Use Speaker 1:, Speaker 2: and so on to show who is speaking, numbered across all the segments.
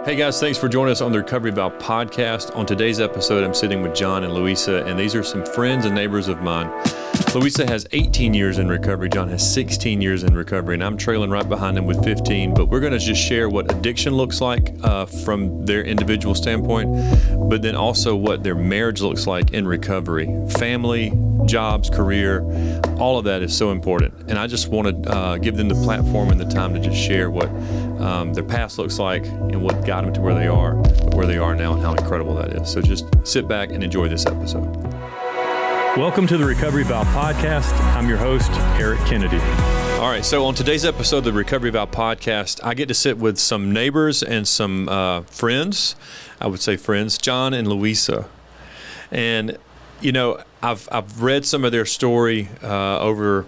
Speaker 1: Hey guys, thanks for joining us on the Recovery Vow Podcast. On today's episode, I'm sitting with John and Louisa, and these are some friends and neighbors of mine. Louisa has 18 years in recovery. John has 16 years in recovery, and I'm trailing right behind them with 15. But we're going to just share what addiction looks like from their individual standpoint, but then also what their marriage looks like in recovery. Family, jobs, career, all of that is so important. And I just want to give them the platform and the time to just share what their past looks like and what got them to where they are now, and how incredible that is. So just sit back and enjoy this episode. Welcome to the Recovery Vow Podcast. I'm your host, Eric Kennedy. All right, so on today's episode of the Recovery Vow Podcast, I get to sit with some neighbors and some friends. I would say friends, John and Louisa. And, you know, I've read some of their story over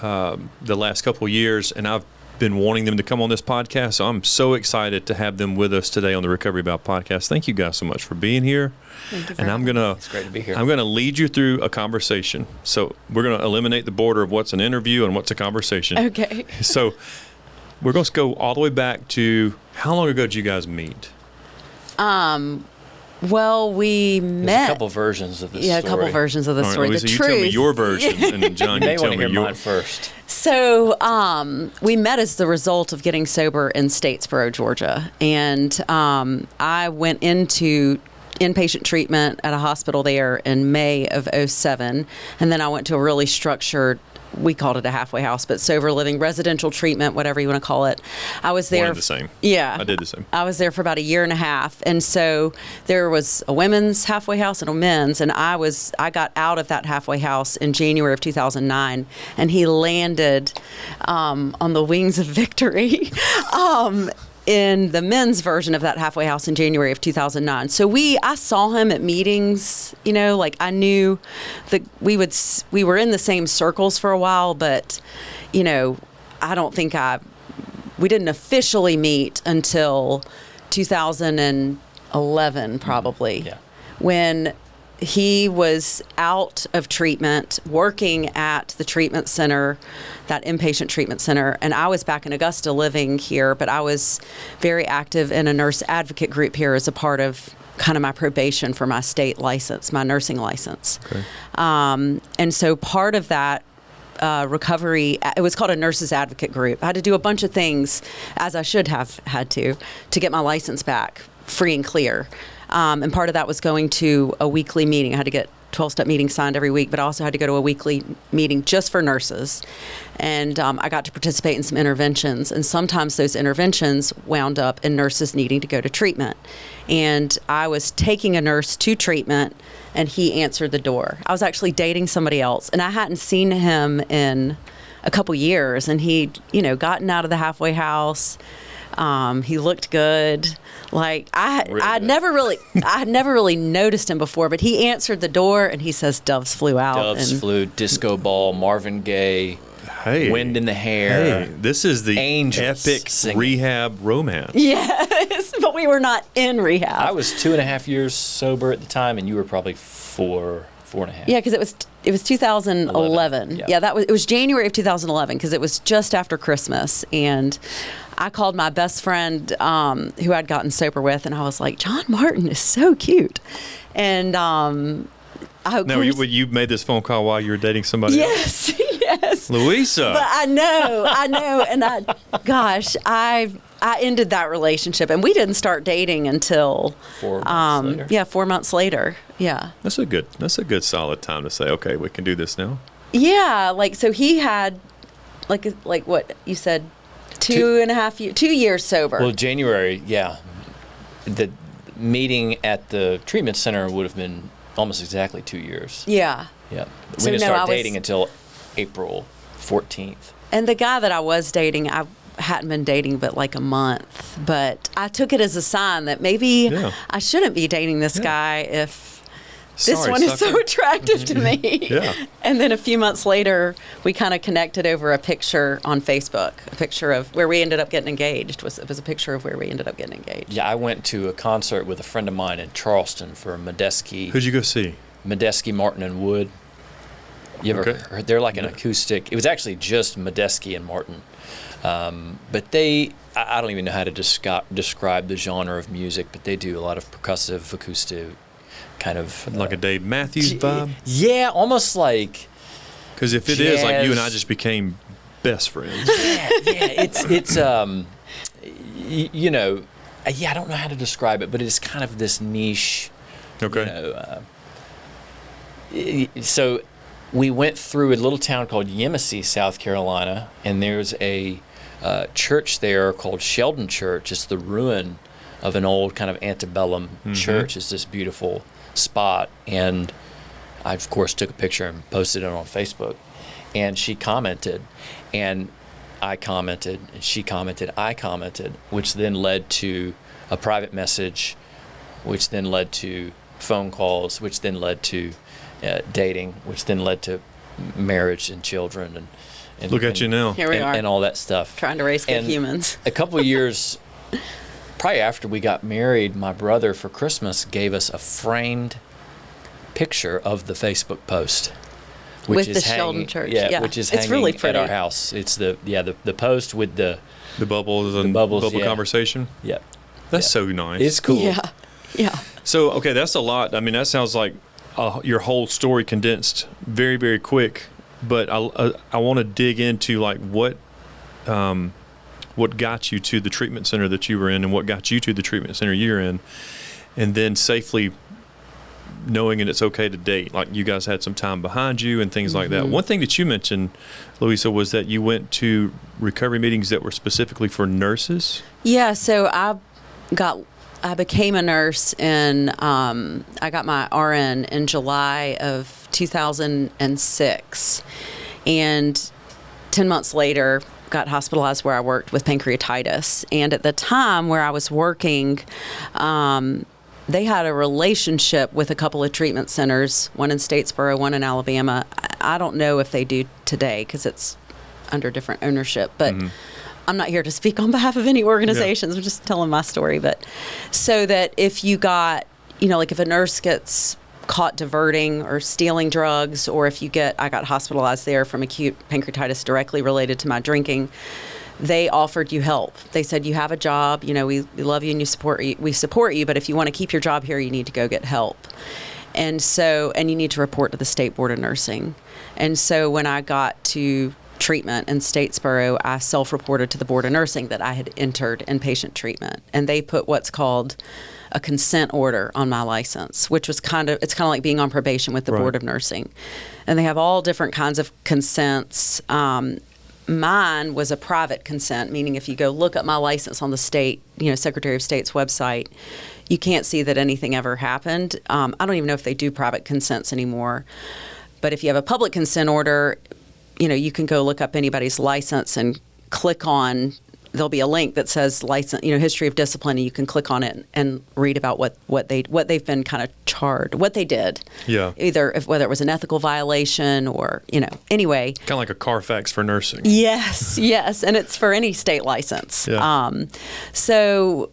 Speaker 1: the last couple of years, and I've been wanting them to come on this podcast. So I'm so excited to have them with us today on the Recovery Vow Podcast. Thank you guys so much for being here.
Speaker 2: Thank you for
Speaker 1: and
Speaker 2: It's great to be here.
Speaker 1: I'm gonna lead you through a conversation. So we're gonna eliminate the border of what's an interview and what's a conversation.
Speaker 2: Okay.
Speaker 1: So we're going to go all the way back to, how long ago did you guys meet?
Speaker 2: Well, we met.
Speaker 3: There's a couple versions of this story.
Speaker 2: Yeah, a couple versions of the story.
Speaker 1: Louisa,
Speaker 2: The
Speaker 1: you
Speaker 2: truth.
Speaker 1: tell me your version, and then John,
Speaker 3: You may
Speaker 1: you tell
Speaker 3: want to
Speaker 1: me
Speaker 3: hear
Speaker 1: your.
Speaker 3: mine first.
Speaker 2: So we met as the result of getting sober in Statesboro, Georgia. And I went into inpatient treatment at a hospital there in May of 2007. And then I went to a really structured, we called it a halfway house, but sober living, residential treatment, whatever you want to call it. I was there.
Speaker 1: One and the same.
Speaker 2: Yeah.
Speaker 1: I did the same.
Speaker 2: I was there for about a year and a half. And so there was a women's halfway house and a men's. And I got out of that halfway house in January of 2009. And he landed on the wings of victory in the men's version of that halfway house in January of 2009. So I saw him at meetings, you know, like I knew that we were in the same circles for a while, but, you know, I don't think we didn't officially meet until 2011 probably.
Speaker 3: Yeah.
Speaker 2: When he was out of treatment, working at the treatment center, that inpatient treatment center, and I was back in Augusta living here, but I was very active in a nurse advocate group here as a part of kind of my probation for my state license, my nursing license.
Speaker 1: Okay.
Speaker 2: And so part of that recovery, it was called a nurses advocate group. I had to do a bunch of things, as I should have had to get my license back free and clear. And part of that was going to a weekly meeting. I had to get 12-step meetings signed every week, but I also had to go to a weekly meeting just for nurses. And I got to participate in some interventions. And sometimes those interventions wound up in nurses needing to go to treatment. And I was taking a nurse to treatment, and he answered the door. I was actually dating somebody else, and I hadn't seen him in a couple years. And he'd, you know, gotten out of the halfway house. He looked good. Like I had never really noticed him before, but he answered the door and he says doves flew out.
Speaker 3: Doves flew, disco ball, Marvin Gaye,
Speaker 1: Hey.
Speaker 3: Wind in the Hair.
Speaker 1: Hey, this is the
Speaker 3: Angels
Speaker 1: epic
Speaker 3: singing.
Speaker 1: Rehab romance.
Speaker 2: Yes, but we were not in rehab.
Speaker 3: I was 2.5 years sober at the time, and you were probably 4.5.
Speaker 2: Yeah, because it was 2011.
Speaker 3: Yeah.
Speaker 2: It was January of 2011 because it was just after Christmas, and I called my best friend who I'd gotten sober with, and I was like, John Martin is so cute. And
Speaker 1: Now, you made this phone call while you were dating somebody else?
Speaker 2: Yes.
Speaker 1: Louisa.
Speaker 2: But I know. And I ended that relationship, and we didn't start dating until
Speaker 3: 4 months later.
Speaker 2: Yeah, 4 months later. Yeah.
Speaker 1: That's a good solid time to say, okay, we can do this now.
Speaker 2: Yeah, like so he had like what you said, 2.5 years, 2 years sober.
Speaker 3: Well, January, yeah. The meeting at the treatment center would have been almost exactly 2 years.
Speaker 2: Yeah.
Speaker 3: Yeah. We
Speaker 2: So,
Speaker 3: didn't
Speaker 2: no,
Speaker 3: start
Speaker 2: I was-
Speaker 3: dating until April 14th.
Speaker 2: And the guy that I was dating, I hadn't been dating but like a month, but I took it as a sign that maybe I shouldn't be dating this guy if this
Speaker 1: Sorry,
Speaker 2: one is
Speaker 1: sucker.
Speaker 2: so attractive to me.
Speaker 1: Yeah.
Speaker 2: And then a few months later, we kind of connected over a picture on Facebook, a picture of where we ended up getting engaged. It was a picture of where we ended up getting engaged.
Speaker 3: Yeah, I went to a concert with a friend of mine in Charleston for Medeski.
Speaker 1: Who'd you go see?
Speaker 3: Medeski, Martin, and Wood. You ever
Speaker 1: Okay.
Speaker 3: heard? They're like an acoustic. It was actually just Medeski and Martin. But I don't even know how to describe the genre of music, but they do a lot of percussive, acoustic, kind of.
Speaker 1: Like a Dave Matthews vibe?
Speaker 3: Yeah, almost like.
Speaker 1: Because if it is, like you and I
Speaker 3: jazz.
Speaker 1: just became best friends.
Speaker 3: Yeah, it's you know, I don't know how to describe it, but it's kind of this niche.
Speaker 1: Okay.
Speaker 3: So we went through a little town called Yemassee, South Carolina, and there's a church there called Sheldon Church. It's the ruin of an old kind of antebellum church. It's this beautiful spot, and I, of course, took a picture and posted it on Facebook. And she commented, and I commented, and she commented, I commented, which then led to a private message, which then led to phone calls, which then led to dating, which then led to marriage and children, and
Speaker 1: Look at you now.
Speaker 2: Here we are.
Speaker 3: and all that stuff.
Speaker 2: Trying to raise good
Speaker 3: And
Speaker 2: humans.
Speaker 3: A couple of years, probably after we got married, my brother for Christmas gave us a framed picture of the Facebook post, which
Speaker 2: With
Speaker 3: is
Speaker 2: the
Speaker 3: hanging,
Speaker 2: Sheldon Church.
Speaker 3: Yeah, which is
Speaker 2: It's
Speaker 3: hanging
Speaker 2: really
Speaker 3: at
Speaker 2: pretty.
Speaker 3: our house. It's the post with the
Speaker 1: Bubbles and
Speaker 3: bubbles,
Speaker 1: bubble
Speaker 3: yeah.
Speaker 1: conversation.
Speaker 3: yeah.
Speaker 1: That's
Speaker 3: Yeah.
Speaker 1: so nice.
Speaker 3: It's cool.
Speaker 2: Yeah.
Speaker 1: So, okay, that's a lot. I mean, that sounds like your whole story condensed very, very quick. But I want to dig into like what got you to the treatment center that you were in, and what got you to the treatment center you're in, and then safely knowing that it's okay to date. Like you guys had some time behind you and things like that. One thing that you mentioned, Louisa, was that you went to recovery meetings that were specifically for nurses.
Speaker 2: Yeah, so I became a nurse and I got my RN in July of 2006, and 10 months later got hospitalized where I worked with pancreatitis. And at the time where I was working, they had a relationship with a couple of treatment centers, one in Statesboro, one in Alabama. I don't know if they do today because it's under different ownership, but I'm not here to speak on behalf of any organizations. I'm just telling my story. But so that if you got, like if a nurse gets caught diverting or stealing drugs, or if I got hospitalized there from acute pancreatitis directly related to my drinking, they offered you help. They said, you have a job, we love you and we support you, but if you want to keep your job here, you need to go get help. And you need to report to the State Board of Nursing. And so when I got to treatment in Statesboro, I self-reported to the Board of Nursing that I had entered inpatient treatment. And they put what's called a consent order on my license, which was it's kind of like being on probation with the Board of Nursing. And they have all different kinds of consents. Mine was a private consent, meaning if you go look up my license on the state, Secretary of State's website, you can't see that anything ever happened. I don't even know if they do private consents anymore. But if you have a public consent order, you can go look up anybody's license and click on, there'll be a link that says license, history of discipline, and you can click on it and read about what they've been kind of charged, what they did. Yeah. Whether it was an ethical violation or, anyway.
Speaker 1: Kind of like a Carfax for nursing.
Speaker 2: Yes, and it's for any state license. Yeah. So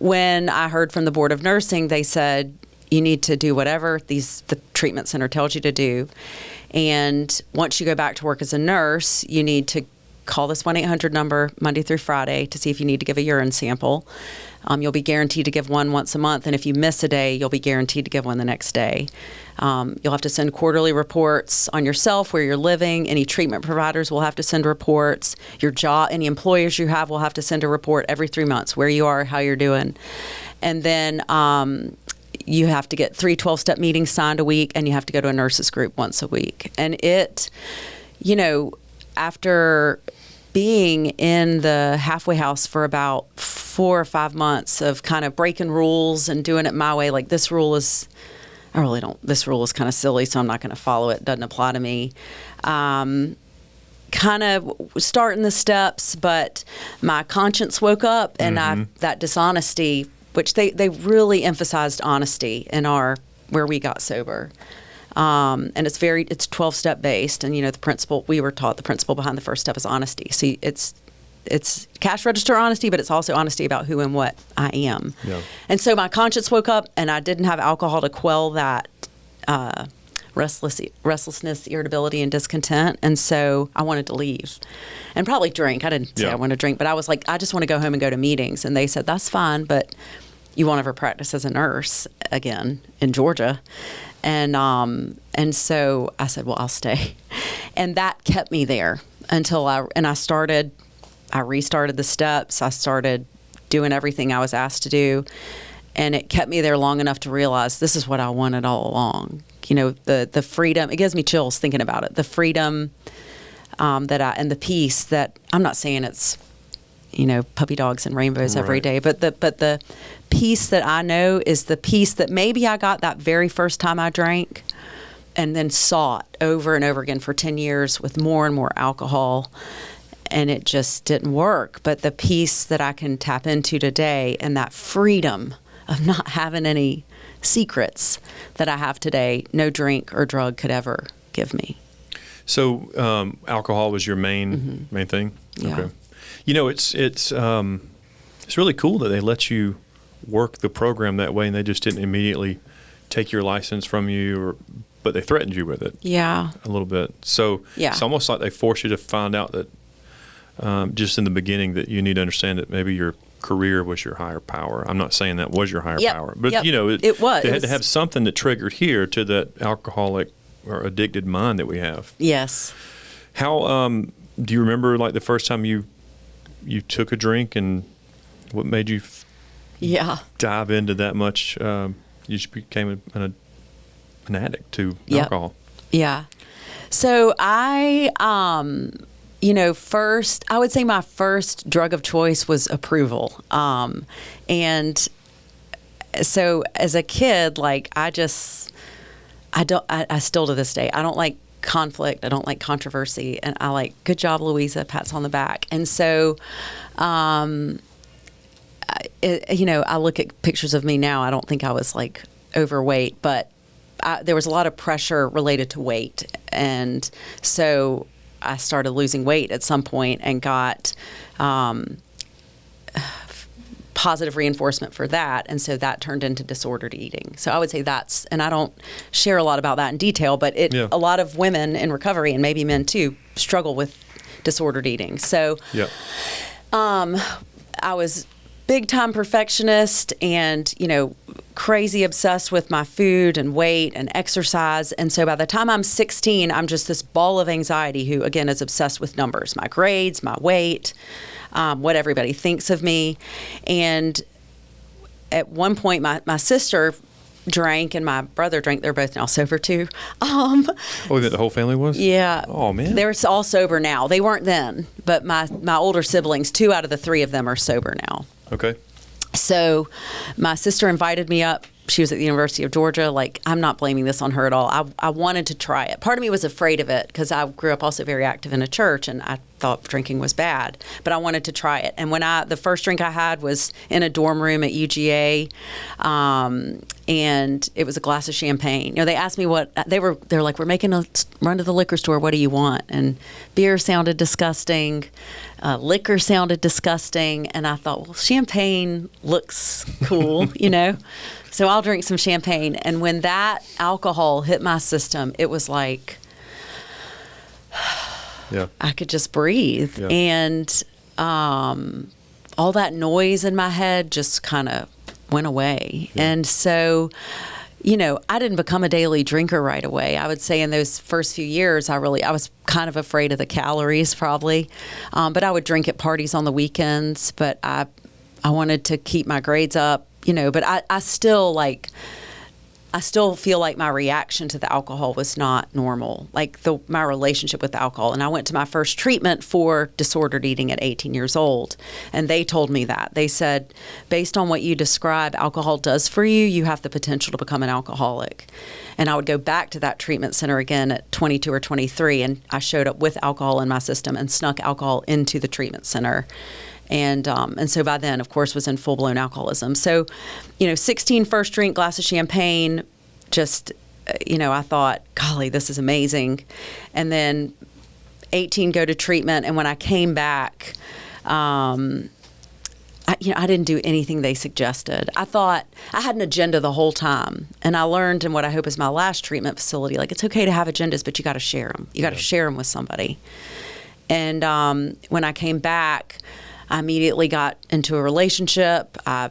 Speaker 2: when I heard from the Board of Nursing, they said, you need to do whatever the treatment center tells you to do. And once you go back to work as a nurse, you need to call this 1-800 number Monday through Friday to see if you need to give a urine sample. You'll be guaranteed to give one once a month, and if you miss a day, you'll be guaranteed to give one the next day. You'll have to send quarterly reports on yourself, where you're living. Any treatment providers will have to send reports. Your job, any employers you have will have to send a report every 3 months, where you are, how you're doing. And then you have to get 3 12-step meetings signed a week, and you have to go to a nurses group once a week. And it, after being in the halfway house for about 4 or 5 months of kind of breaking rules and doing it my way, like this rule is kind of silly, so I'm not going to follow it. It doesn't apply to me. Kind of starting the steps, but my conscience woke up, and that dishonesty, which they really emphasized honesty in where we got sober. And it's 12-step based, and the principle we were taught, the principle behind the first step is honesty. See, it's cash register honesty, but it's also honesty about who and what I am. Yeah. And so my conscience woke up, and I didn't have alcohol to quell that restlessness, irritability, and discontent. And so I wanted to leave and probably drink. I didn't say I want to drink, but I was like, I just want to go home and go to meetings. And they said, that's fine, but you won't ever practice as a nurse again in Georgia. And so I said, well, I'll stay. And that kept me there until I restarted the steps. I started doing everything I was asked to do. And it kept me there long enough to realize this is what I wanted all along. You know, the freedom, it gives me chills thinking about it. The freedom and the peace that, I'm not saying it's, you know, puppy dogs and rainbows every day, but the peace that I know is the peace that maybe I got that very first time I drank and then sought over and over again for 10 years with more and more alcohol. And it just didn't work. But the peace that I can tap into today and that freedom of not having any secrets that I have today, no drink or drug could ever give me.
Speaker 1: So alcohol was your main thing?
Speaker 2: Yeah.
Speaker 1: Okay. You know, it's really cool that they let you work the program that way and they just didn't immediately take your license from you, but they threatened you with it.
Speaker 2: Yeah.
Speaker 1: A little bit. So it's almost like they force you to find out that just in the beginning that you need to understand that maybe your career was your higher power. I'm not saying that was your higher power, but you know,
Speaker 2: it was.
Speaker 1: They had to have something that triggered here to that alcoholic or addicted mind that we have.
Speaker 2: Yes.
Speaker 1: How do you remember like the first time you took a drink and what made you dive into that much? You just became an addict to alcohol.
Speaker 2: Yeah. So I you know, I would say my first drug of choice was approval. And so as a kid, like I still to this day, I don't like conflict. I don't like controversy. And I like, good job, Louisa, pats on the back. And so, you know, I look at pictures of me now. I don't think I was like overweight, but there was a lot of pressure related to weight. And so I started losing weight at some point and got positive reinforcement for that. And so that turned into disordered eating. So I would say and I don't share a lot about that in detail, but a lot of women in recovery and maybe men too struggle with disordered eating. So I was big time perfectionist and, you know, crazy obsessed with my food and weight and exercise. And so by the time I'm 16, I'm just this ball of anxiety who, again, is obsessed with numbers, my grades, my weight, what everybody thinks of me. And at one point, my sister drank and my brother drank. They're both now sober too.
Speaker 1: That the whole family was?
Speaker 2: Yeah.
Speaker 1: Oh, man.
Speaker 2: They're all sober now. They weren't then, but my older siblings, 2 out of the 3 of them are sober now.
Speaker 1: Okay.
Speaker 2: So my sister invited me up. She was at the University of Georgia. Like, I'm not blaming this on her at all. I wanted to try it. Part of me was afraid of it because I grew up also very active in a church and I thought drinking was bad, but I wanted to try it. And when the first drink I had was in a dorm room at UGA, and it was a glass of champagne. You know, they asked me they're like, we're making a run to the liquor store. What do you want? And beer sounded disgusting. Liquor sounded disgusting. And I thought, well, champagne looks cool, you know? So I'll drink some champagne. And when that alcohol hit my system, it was like, I could just breathe. Yeah. And all that noise in my head just kind of went away. Yeah. And so, you know, I didn't become a daily drinker right away. I would say in those first few years, I was kind of afraid of the calories probably. But I would drink at parties on the weekends, but I wanted to keep my grades up, you know, but I still feel like my reaction to the alcohol was not normal, like my relationship with the alcohol. And I went to my first treatment for disordered eating at 18 years old. And they told me that. They said, based on what you describe alcohol does for you, you have the potential to become an alcoholic. And I would go back to that treatment center again at 22 or 23. And I showed up with alcohol in my system and snuck alcohol into the treatment center. And so by then, of course, was in full-blown alcoholism. So, you know, 16 first drink, glass of champagne, just, you know, I thought, golly, this is amazing. And then 18, go to treatment. And when I came back, I didn't do anything they suggested. I thought I had an agenda the whole time. And I learned in what I hope is my last treatment facility, like, it's okay to have agendas, but you got to share them. You got to share them with somebody. And when I came back, I immediately got into a relationship. I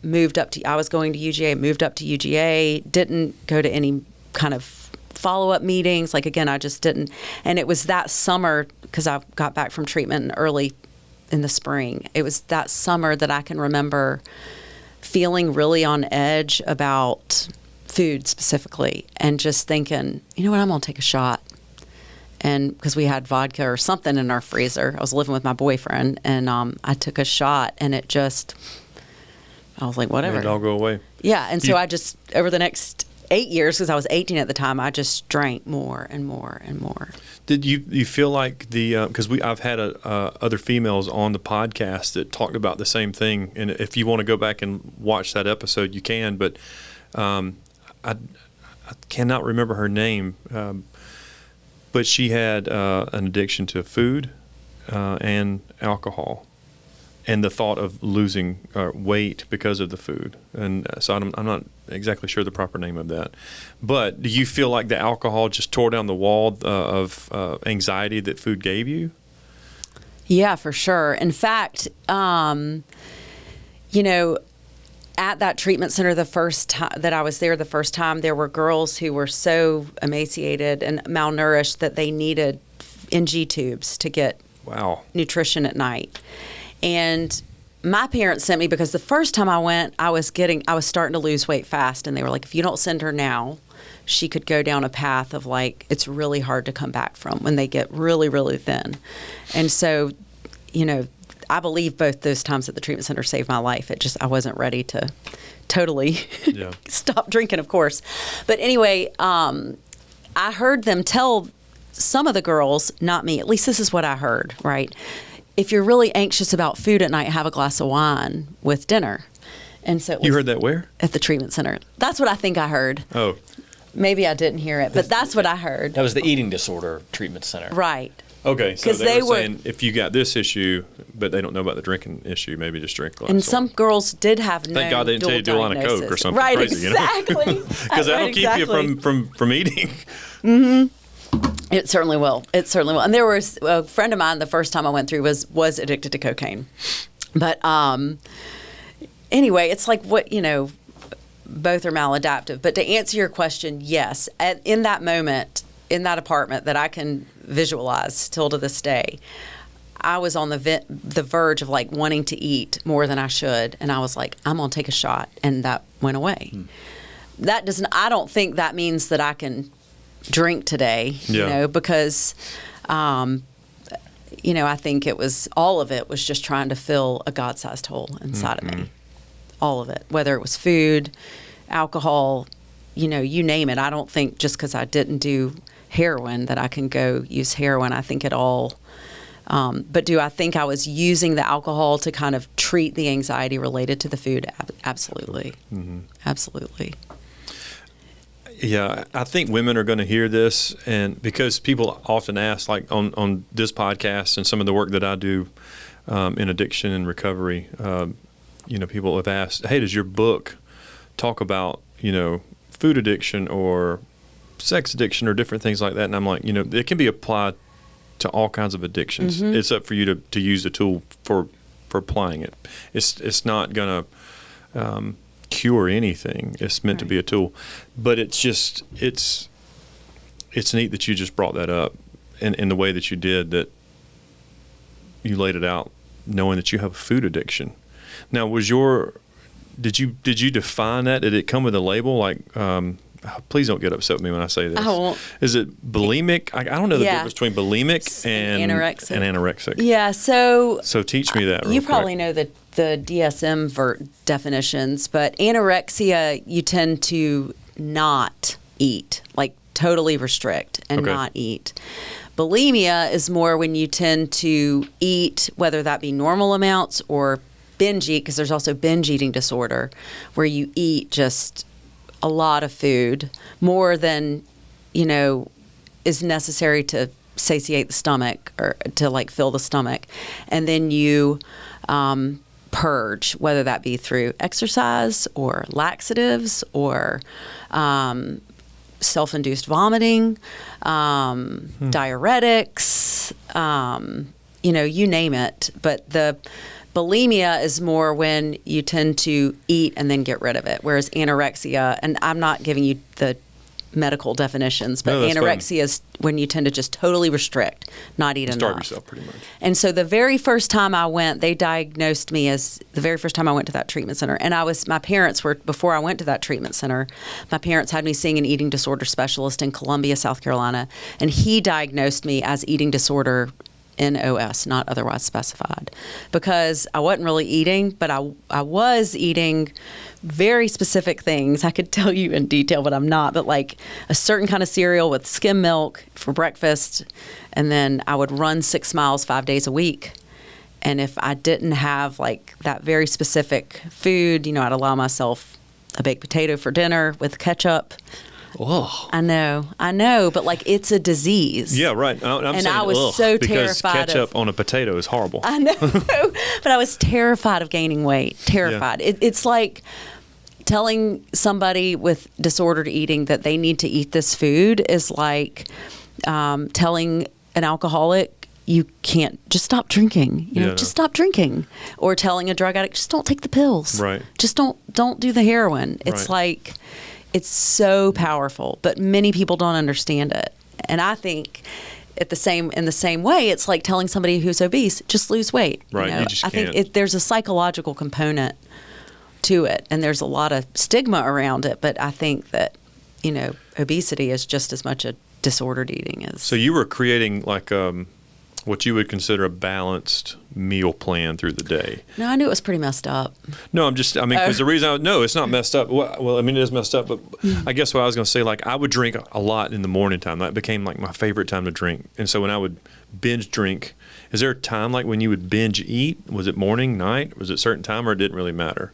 Speaker 2: was going to UGA, moved up to UGA, didn't go to any kind of follow-up meetings. Like, again, I just didn't. And it was that summer, because I got back from treatment early in the spring. It was that summer that I can remember feeling really on edge about food specifically, and just thinking, you know what, I'm going to take a shot. And because we had vodka or something in our freezer, I was living with my boyfriend, and I took a shot, and I was like, whatever.
Speaker 1: Made it all go away.
Speaker 2: Yeah, and so I just, over the next 8 years, because I was 18 at the time, I just drank more and more and more.
Speaker 1: Did you feel like because I've had other females on the podcast that talked about the same thing, and if you want to go back and watch that episode, you can. But I cannot remember her name, but she had an addiction to food and alcohol, and the thought of losing weight because of the food. And so I'm not exactly sure the proper name of that. But do you feel like the alcohol just tore down the wall of anxiety that food gave you?
Speaker 2: Yeah, for sure. In fact, at that treatment center, the first time that I was there, there were girls who were so emaciated and malnourished that they needed NG tubes to get nutrition at night. And my parents sent me because the first time I went, I was starting to lose weight fast, and they were like, if you don't send her now, she could go down a path of, like, it's really hard to come back from when they get really, really thin. And so, I believe both those times at the treatment center saved my life. I wasn't ready to totally stop drinking, of course. But anyway, I heard them tell some of the girls, not me, at least this is what I heard, right? If you're really anxious about food at night, have a glass of wine with dinner. And so
Speaker 1: you heard that where?
Speaker 2: At the treatment center. That's what I think I heard.
Speaker 1: Oh.
Speaker 2: Maybe I didn't hear it, but that's what I heard.
Speaker 3: That was the eating disorder treatment center.
Speaker 2: Right.
Speaker 1: Okay, so they were saying if you got this issue, but they don't know about the drinking issue, maybe just drink a glass.
Speaker 2: And some girls did have no
Speaker 1: Thank God they didn't tell you to do a line of Coke or something
Speaker 2: right,
Speaker 1: crazy.
Speaker 2: Exactly.
Speaker 1: Because that'll keep you from eating.
Speaker 2: Mm-hmm. It certainly will. And there was a friend of mine, the first time I went through, was addicted to cocaine. But anyway, it's like both are maladaptive. But to answer your question, yes. In that moment, in that apartment that I can visualize still to this day, I was on the verge of, like, wanting to eat more than I should. And I was like, I'm going to take a shot. And that went away. I don't think that means that I can drink today, because, I think all of it was just trying to fill a God-sized hole inside of me. All of it, whether it was food, alcohol, you name it. I don't think just because I didn't do heroin that I can go use heroin. I think it all, but do I think I was using the alcohol to kind of treat the anxiety related to the food? Absolutely. Mm-hmm. Absolutely.
Speaker 1: Yeah, I think women are going to hear this, and because people often ask, like on this podcast and some of the work that I do in addiction and recovery, people have asked, hey, does your book talk about, food addiction or sex addiction or different things like that? And I'm like, it can be applied to all kinds of addictions. Mm-hmm. It's up for you to use the tool for applying it. It's not going to cure anything. It's meant to be a tool. But it's neat that you just brought that up in the way that you did, that you laid it out knowing that you have a food addiction. Now, did you define that? Did it come with a label? Like, please don't get upset with me when I say this.
Speaker 2: I won't.
Speaker 1: Is it bulimic? I don't know the difference between bulimic and anorexic.
Speaker 2: Yeah. So
Speaker 1: teach me that.
Speaker 2: You probably know the DSM definitions, but anorexia, you tend to not eat, like totally restrict and not eat. Bulimia is more when you tend to eat, whether that be normal amounts or binge eat, because there's also binge eating disorder, where you eat just a lot of food, more than, is necessary to satiate the stomach or to, like, fill the stomach. And then you purge, whether that be through exercise or laxatives or self-induced vomiting, diuretics, you name it. But the bulimia is more when you tend to eat and then get rid of it, whereas anorexia, and I'm not giving you the medical definitions, but anorexia is when you tend to just totally restrict, not eat enough.
Speaker 1: Starve yourself pretty much.
Speaker 2: And so the very first time I went, they diagnosed me as the very first time I went to that treatment center. And my parents were, before I went to that treatment center, my parents had me seeing an eating disorder specialist in Columbia, South Carolina. And he diagnosed me as eating disorder NOS, not otherwise specified, because I wasn't really eating, but I was eating very specific things. I could tell you in detail, but I'm not. But like a certain kind of cereal with skim milk for breakfast, and then I would run 6 miles 5 days a week. And if I didn't have like that very specific food, I'd allow myself a baked potato for dinner with ketchup.
Speaker 3: Oh,
Speaker 2: I know, but like it's a disease.
Speaker 1: Yeah, right. I'm saying,
Speaker 2: I was so
Speaker 1: because
Speaker 2: terrified
Speaker 1: ketchup on a potato is horrible.
Speaker 2: I know, but I was terrified of gaining weight. Terrified. Yeah. It's like telling somebody with disordered eating that they need to eat this food is like telling an alcoholic you can't just stop drinking. Just stop drinking, or telling a drug addict just don't take the pills.
Speaker 1: Right.
Speaker 2: Just don't do the heroin. It's like. It's so powerful, but many people don't understand it. And I think in the same way, it's like telling somebody who's obese, just lose weight.
Speaker 1: Right. You just
Speaker 2: I
Speaker 1: can't.
Speaker 2: think there's a psychological component to it, and there's a lot of stigma around it. But I think that, obesity is just as much a disordered eating as.
Speaker 1: So you were creating like what you would consider a balanced meal plan through the day.
Speaker 2: No, I knew it was pretty messed up.
Speaker 1: No, because the reason no, it's not messed up. Well, it is messed up, but I guess what I was going to say, like I would drink a lot in the morning time. That became like my favorite time to drink. And so when I would binge drink, is there a time like when you would binge eat? Was it morning, night? Was it a certain time, or it didn't really matter?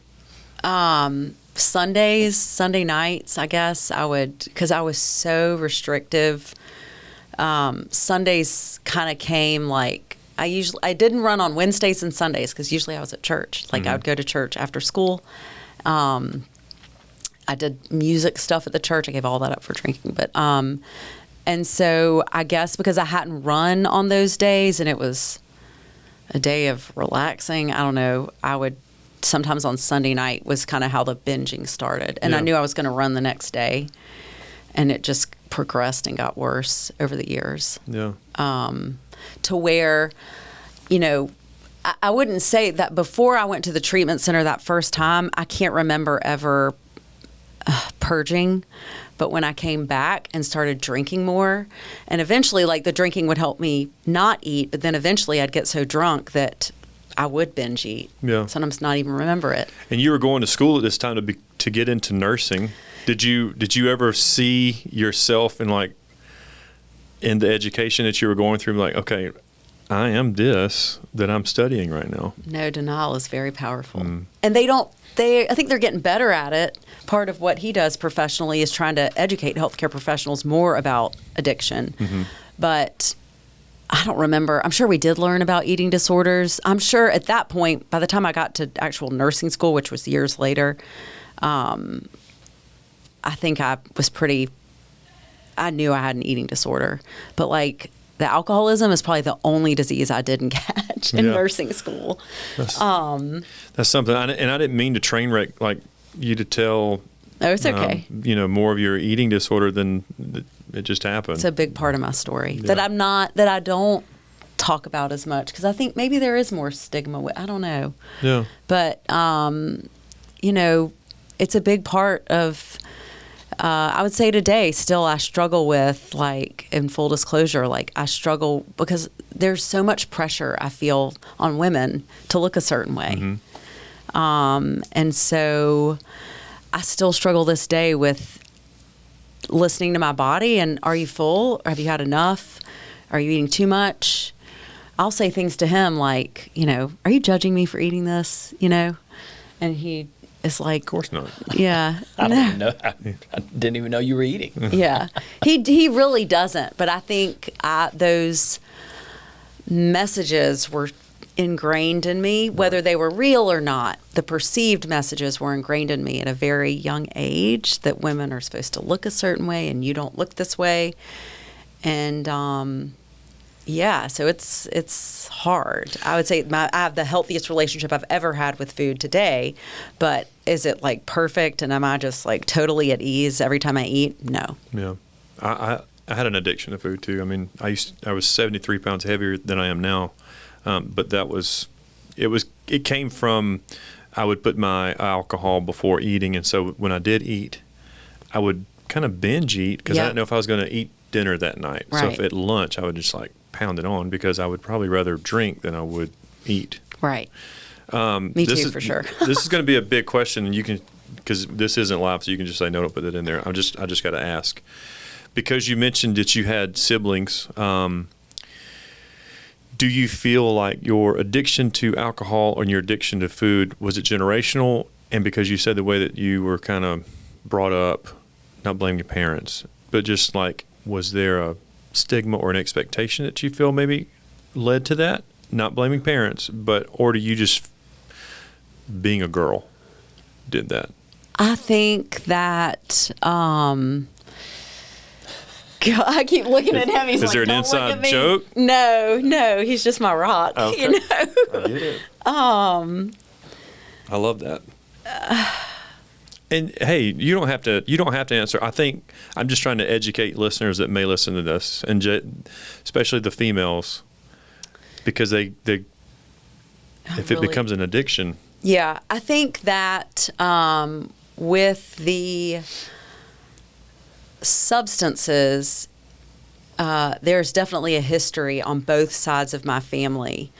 Speaker 2: Sunday nights, I guess I would, because I was so restrictive. Sundays kind of came like I didn't run on Wednesdays and Sundays because usually I was at church. Like I would go to church after school. I did music stuff at the church. I gave all that up for drinking, but and so I guess because I hadn't run on those days and it was a day of relaxing, I don't know. I would sometimes on Sunday night was kind of how the binging started, and I knew I was going to run the next day, and it just progressed and got worse over the years.
Speaker 1: Yeah.
Speaker 2: To where, I wouldn't say that before I went to the treatment center that first time, I can't remember ever purging. But when I came back and started drinking more, and eventually like the drinking would help me not eat, but then eventually I'd get so drunk that I would binge eat. Yeah. Sometimes not even remember it.
Speaker 1: And you were going to school at this time to get into nursing. Did you ever see yourself in the education that you were going through, like, okay, I am this that I'm studying right now?
Speaker 2: No, denial is very powerful. And I think they're getting better at it. Part of what he does professionally is trying to educate healthcare professionals more about addiction. Mm-hmm. But I don't remember. I'm sure we did learn about eating disorders. I'm sure at that point, by the time I got to actual nursing school, which was years later, I think I knew I had an eating disorder, but like the alcoholism is probably the only disease I didn't catch in nursing school.
Speaker 1: That's something. And I didn't mean to train wreck like you to tell.
Speaker 2: Oh, it's okay.
Speaker 1: More of your eating disorder than it just happened.
Speaker 2: It's a big part of my story that I don't talk about as much because I think maybe there is more stigma. I don't know.
Speaker 1: Yeah.
Speaker 2: But it's a big part of. I would say today, still, I struggle with, like, in full disclosure, like, I struggle because there's so much pressure I feel on women to look a certain way. Mm-hmm. And so I still struggle this day with listening to my body and are you full? Or have you had enough? Are you eating too much? I'll say things to him like, are you judging me for eating this? And he... It's like,
Speaker 1: of course not.
Speaker 2: Yeah,
Speaker 3: I don't even know. I didn't even know you were eating.
Speaker 2: Yeah, he really doesn't. But I think those messages were ingrained in me, whether they were real or not. The perceived messages were ingrained in me at a very young age that women are supposed to look a certain way and you don't look this way. And so it's hard. I would say I have the healthiest relationship I've ever had with food today, but is it like perfect and am I just like totally at ease every time I eat? No.
Speaker 1: Yeah. I had an addiction to food too. I mean, I was 73 pounds heavier than I am now. But it came from, I would put my alcohol before eating. And so when I did eat, I would kind of binge eat because I didn't know if I was going to eat dinner that night.
Speaker 2: Right.
Speaker 1: So if at lunch, I would just like pound it on because I would probably rather drink than I would eat.
Speaker 2: Right. Me too, for sure.
Speaker 1: This is going to be a big question, and you can, because this isn't live, so you can just say no, don't put it in there. I just got to ask, because you mentioned that you had siblings. Do you feel like your addiction to alcohol and your addiction to food, was it generational? And because you said the way that you were kind of brought up, not blaming your parents, but just like, was there a stigma or an expectation that you feel maybe led to that? Not blaming parents, or do you just, being a girl, did that?
Speaker 2: I think that, I keep looking at him. He's like,
Speaker 1: is there an
Speaker 2: "Don't look at
Speaker 1: inside
Speaker 2: me."
Speaker 1: joke?
Speaker 2: No, he's just my rock.
Speaker 1: Okay.
Speaker 2: You know.
Speaker 1: I get it. I love that. And hey, you don't have to answer. I think I'm just trying to educate listeners that may listen to this, and especially the females, because they if it becomes an addiction.
Speaker 2: Yeah, I think that with the substances, there's definitely a history on both sides of my family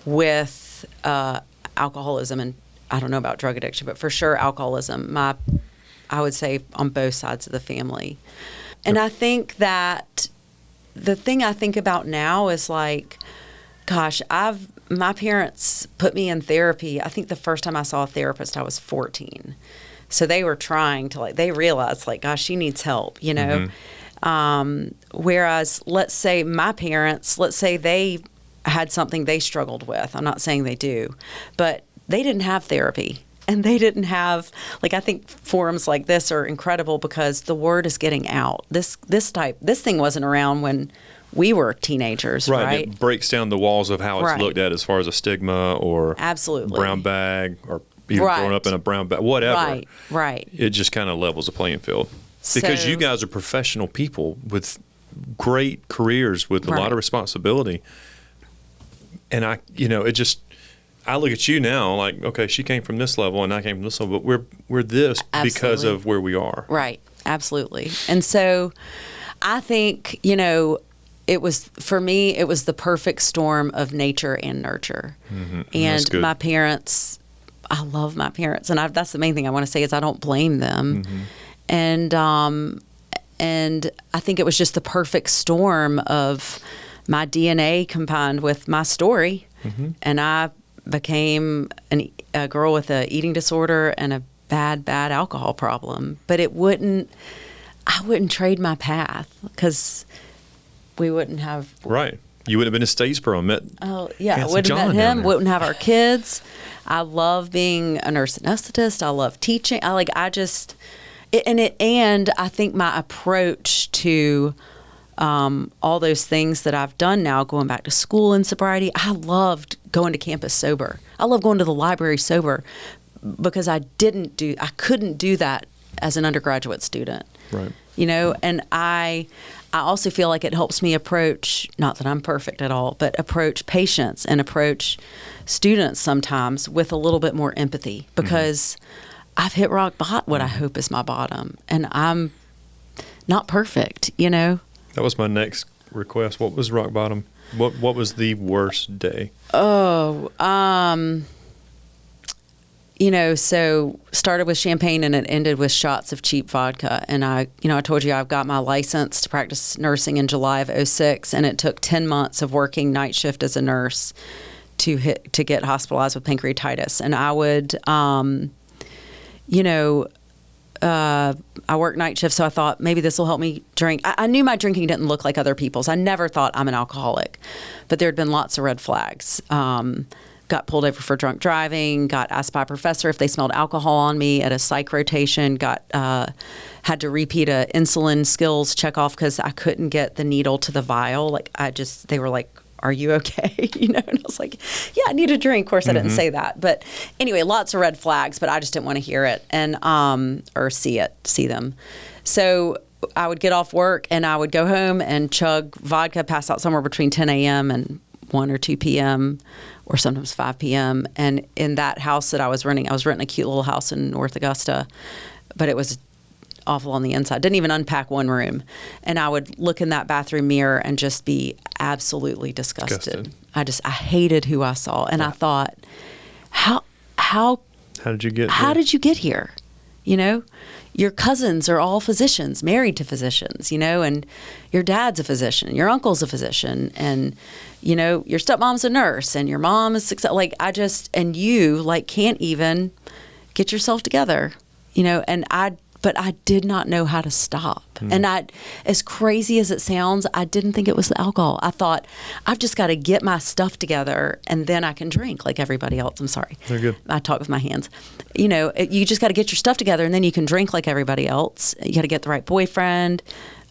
Speaker 2: with alcoholism, and I don't know about drug addiction, but for sure alcoholism. I would say on both sides of the family. And I think that the thing I think about now is like, gosh, my parents put me in therapy. I think the first time I saw a therapist, I was 14. So they were trying to, like, they realized, like, gosh, she needs help, you know? Whereas, let's say my parents, they had something they struggled with. I'm not saying they do, but they didn't have therapy. And they didn't have, like, I think forums like this are incredible because the word is getting out. This thing wasn't around when we were teenagers, right?
Speaker 1: It breaks down the walls of how it's looked at as far as a stigma or
Speaker 2: absolutely
Speaker 1: brown bag or even growing up in a brown bag, whatever.
Speaker 2: Right.
Speaker 1: It just kind of levels the playing field. Because you guys are professional people with great careers with a lot of responsibility. And I look at you now like, okay, she came from this level and I came from this level, but we're this because of where we are.
Speaker 2: Right. Absolutely. And so I think, it was, for me, it was the perfect storm of nature and nurture. Mm-hmm. And my parents, I love my parents. And that's the main thing I want to say is I don't blame them. Mm-hmm. And I think it was just the perfect storm of my DNA combined with my story. Mm-hmm. And I became a girl with an eating disorder and a bad alcohol problem. But I wouldn't trade my path because we wouldn't have. Right.
Speaker 1: You wouldn't have been a Statesboro and met.
Speaker 2: Oh, yeah. I wouldn't have met him. Wouldn't have our kids. I love being a nurse anesthetist. I love teaching. And I think my approach to all those things that I've done now, going back to school in sobriety, I loved going to campus sober. I love going to the library sober because I couldn't do that as an undergraduate student.
Speaker 1: Right.
Speaker 2: And I also feel like it helps me approach, not that I'm perfect at all, but approach patients and approach students sometimes with a little bit more empathy because I've hit rock bottom, what I hope is my bottom, and I'm not perfect, That
Speaker 1: was my next request. What was rock bottom? What was the worst day?
Speaker 2: So started with champagne and it ended with shots of cheap vodka. And I told you I've got my license to practice nursing in July of 2006, and it took 10 months of working night shift as a nurse to get hospitalized with pancreatitis. And I would, I work night shift, so I thought maybe this will help me drink. I knew my drinking didn't look like other people's. I never thought I'm an alcoholic, but there had been lots of red flags. Got pulled over for drunk driving, got asked by a professor if they smelled alcohol on me at a psych rotation, had to repeat a insulin skills checkoff because I couldn't get the needle to the vial. Like they were like, "Are you okay?" And I was like, "Yeah, I need a drink." Of course, I didn't say that. But anyway, lots of red flags, but I just didn't want to hear it and or see them. So I would get off work and I would go home and chug vodka, pass out somewhere between 10 a.m. and 1 or 2 p.m. or sometimes 5 p.m. And in that house that I was renting a cute little house in North Augusta, but it was awful on the inside. Didn't even unpack one room. And I would look in that bathroom mirror and just be absolutely disgusted. I hated who I saw. And I thought, how
Speaker 1: did you get
Speaker 2: how
Speaker 1: here?
Speaker 2: did you get here? Your cousins are all physicians, married to physicians, and your dad's a physician, your uncle's a physician, and, your stepmom's a nurse, and your mom is and you can't even get yourself together, but I did not know how to stop. And as crazy as it sounds, I didn't think it was the alcohol. I thought, I've just got to get my stuff together and then I can drink like everybody else. I'm sorry.
Speaker 1: They're good.
Speaker 2: I talk with my hands. You just got to get your stuff together and then you can drink like everybody else. You got to get the right boyfriend,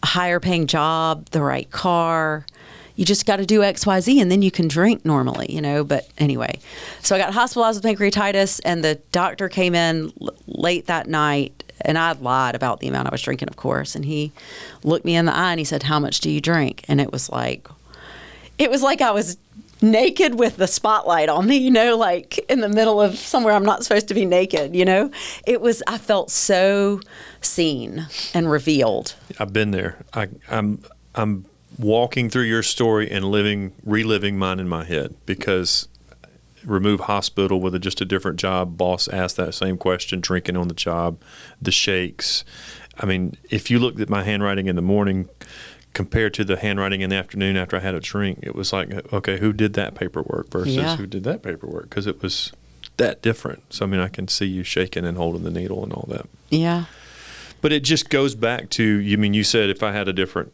Speaker 2: a higher paying job, the right car. You just got to do X, Y, Z, and then you can drink normally, But anyway, so I got hospitalized with pancreatitis, and the doctor came in late that night, and I lied about the amount I was drinking, of course. And he looked me in the eye and he said, "How much do you drink?" And it was like I was naked with the spotlight on me, like in the middle of somewhere I'm not supposed to be naked, I felt so seen and revealed.
Speaker 1: I've been there. I'm walking through your story and reliving mine in my head, because remove hospital with just a different job, boss asked that same question, drinking on the job, the shakes. I mean, if you looked at my handwriting in the morning compared to the handwriting in the afternoon after I had a drink, it was like, okay, who did that paperwork versus who did that paperwork? Because it was that different. So, I mean, I can see you shaking and holding the needle and all that.
Speaker 2: Yeah.
Speaker 1: But it just goes back to, you said if I had a different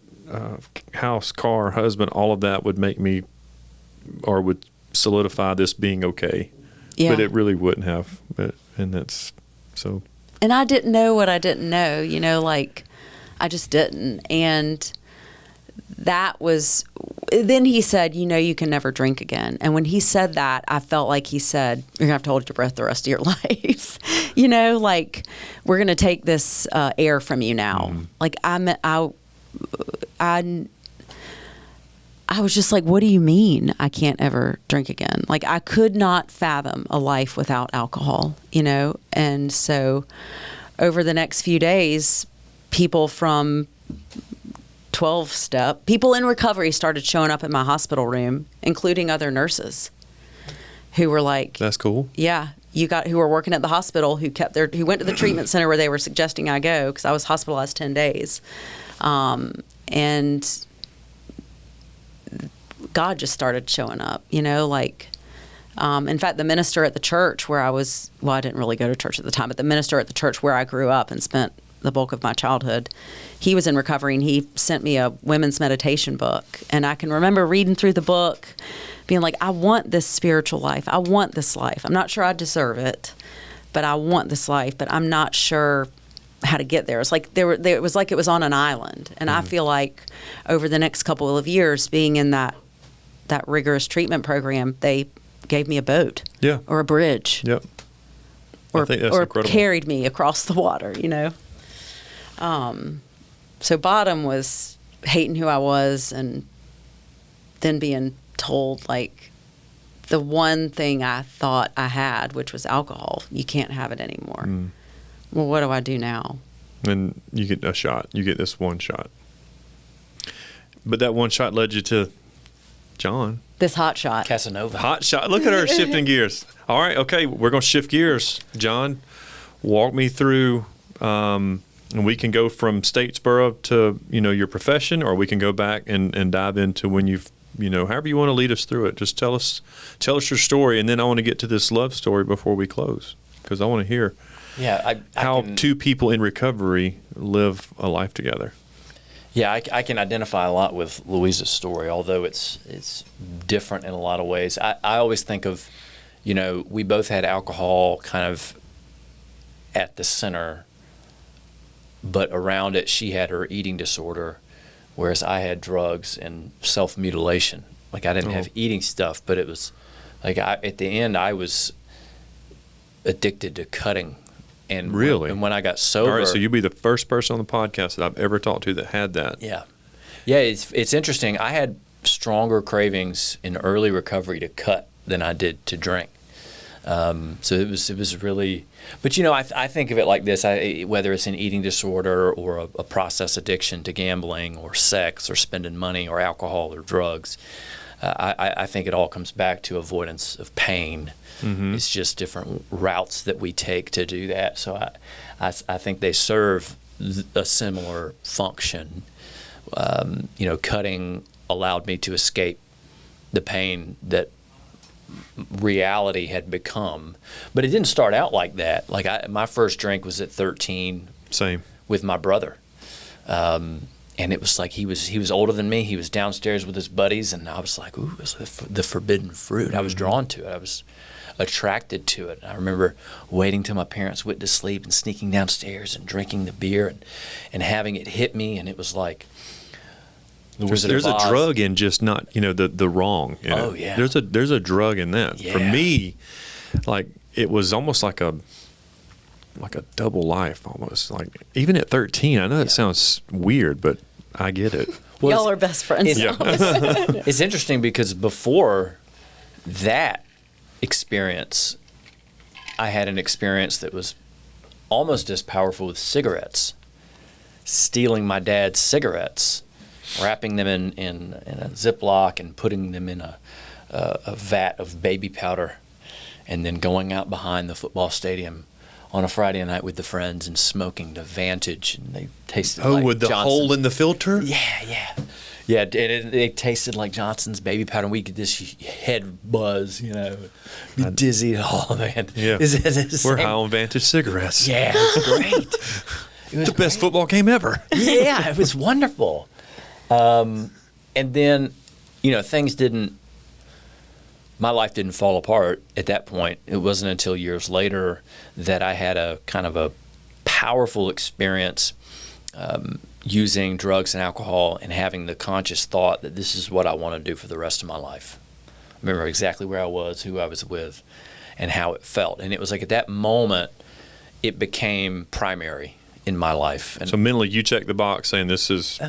Speaker 1: house, car, husband, all of that would make me, or would solidify this being okay.
Speaker 2: Yeah.
Speaker 1: But it really wouldn't have. And that's so.
Speaker 2: And I didn't know what I didn't know, I just didn't. And that was, then he said, you can never drink again. And when he said that, I felt like he said, you're gonna have to hold your breath the rest of your life. We're gonna take this air from you now. I was just like, what do you mean I can't ever drink again? I could not fathom a life without alcohol, And so over the next few days, people from 12-step, people in recovery started showing up in my hospital room, including other nurses who were like,
Speaker 1: that's cool.
Speaker 2: Yeah. Who were working at the hospital, who went to the treatment center where they were suggesting I go, because I was hospitalized 10 days. And God just started showing up, in fact, the minister at the church where I was, I didn't really go to church at the time, but the minister at the church where I grew up and spent the bulk of my childhood, he was in recovery, and he sent me a women's meditation book. And I can remember reading through the book, being like, I want this spiritual life. I want this life. I'm not sure I deserve it, but I want this life, but I'm not sure how to get there. It's like it was like it was on an island. And I feel like over the next couple of years being in that rigorous treatment program, they gave me a boat.
Speaker 1: Yeah.
Speaker 2: Or a bridge.
Speaker 1: Yep.
Speaker 2: Or,
Speaker 1: I think that's
Speaker 2: or
Speaker 1: incredible.
Speaker 2: Carried me across the water, So bottom was hating who I was, and then being told, the one thing I thought I had, which was alcohol, you can't have it anymore. Well, what do I do now?
Speaker 1: And you get a shot. You get this one shot. But that one shot led you to John.
Speaker 2: This hot shot.
Speaker 3: Casanova.
Speaker 1: Hot shot. Look at her shifting gears. All right. Okay. We're going to shift gears. John, walk me through, and we can go from Statesboro to, your profession, or we can go back and dive into when you've, however you want to lead us through it. Just tell us your story. And then I want to get to this love story before we close, because I want to hear
Speaker 3: Yeah,
Speaker 1: how two people in recovery live a life together.
Speaker 3: Yeah, I can identify a lot with Louisa's story, although it's different in a lot of ways. I always think of, we both had alcohol kind of at the center, but around it she had her eating disorder, whereas I had drugs and self-mutilation. Like I didn't have eating stuff, but it was like at the end I was addicted to cutting. And
Speaker 1: really?
Speaker 3: And when I got sober.
Speaker 1: All right, so you'll be the first person on the podcast that I've ever talked to that had that.
Speaker 3: Yeah. Yeah, it's interesting. I had stronger cravings in early recovery to cut than I did to drink. So it was really, but I think of it like this, whether it's an eating disorder or a process addiction to gambling or sex or spending money or alcohol or drugs, I think it all comes back to avoidance of pain. Mm-hmm. It's just different routes that we take to do that. So I think they serve a similar function. Cutting allowed me to escape the pain that reality had become. But it didn't start out like that. Like my first drink was at 13.
Speaker 1: Same.
Speaker 3: With my brother. And it was like he was older than me. He was downstairs with his buddies, and I was like, ooh, it's the forbidden fruit. I was drawn to it. I was attracted to it. I remember waiting till my parents went to sleep and sneaking downstairs and drinking the beer and having it hit me, and it was like
Speaker 1: there's a drug in just not the wrong.
Speaker 3: Oh yeah.
Speaker 1: There's a drug in that.
Speaker 3: Yeah.
Speaker 1: For me, like it was almost like a double life almost. Like even at 13, I know that sounds weird, but I get it.
Speaker 2: Well, y'all are best friends.
Speaker 3: It's interesting because before that experience, I had an experience that was almost as powerful with cigarettes. Stealing my dad's cigarettes, wrapping them in a Ziploc and putting them in a vat of baby powder, and then going out behind the football stadium on a Friday night with the friends and smoking the Vantage, and they tasted like
Speaker 1: with the
Speaker 3: Johnson's.
Speaker 1: hole in the filter?
Speaker 3: Yeah, it tasted like Johnson's baby powder, and we get this head buzz, be dizzy. Oh, man.
Speaker 1: Yeah. We're high on Vantage cigarettes.
Speaker 3: Yeah, it was great. It was
Speaker 1: the best football game ever.
Speaker 3: Yeah, it was wonderful. And then, my life didn't fall apart at that point. It wasn't until years later that I had a kind of a powerful experience using drugs and alcohol and having the conscious thought that this is what I want to do for the rest of my life. I remember exactly where I was, who I was with, and how it felt. And it was like at that moment, it became primary in my life. And
Speaker 1: so mentally, you check the box saying, this is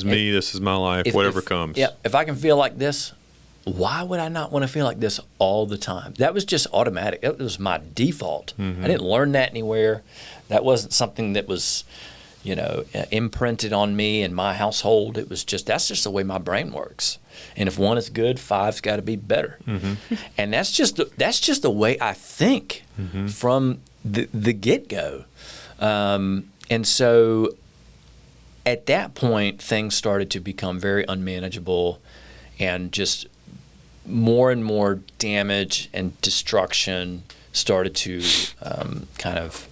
Speaker 1: me, this is my life, whatever comes.
Speaker 3: Yeah, if I can feel like this, why would I not want to feel like this all the time? That was just automatic. It was my default. Mm-hmm. I didn't learn that anywhere. That wasn't something that was, imprinted on me in my household. It was that's just the way my brain works. And if one is good, five's got to be better. Mm-hmm. And that's just the way I think from the get-go. And so at that point, things started to become very unmanageable, and just more and more damage and destruction started to kind of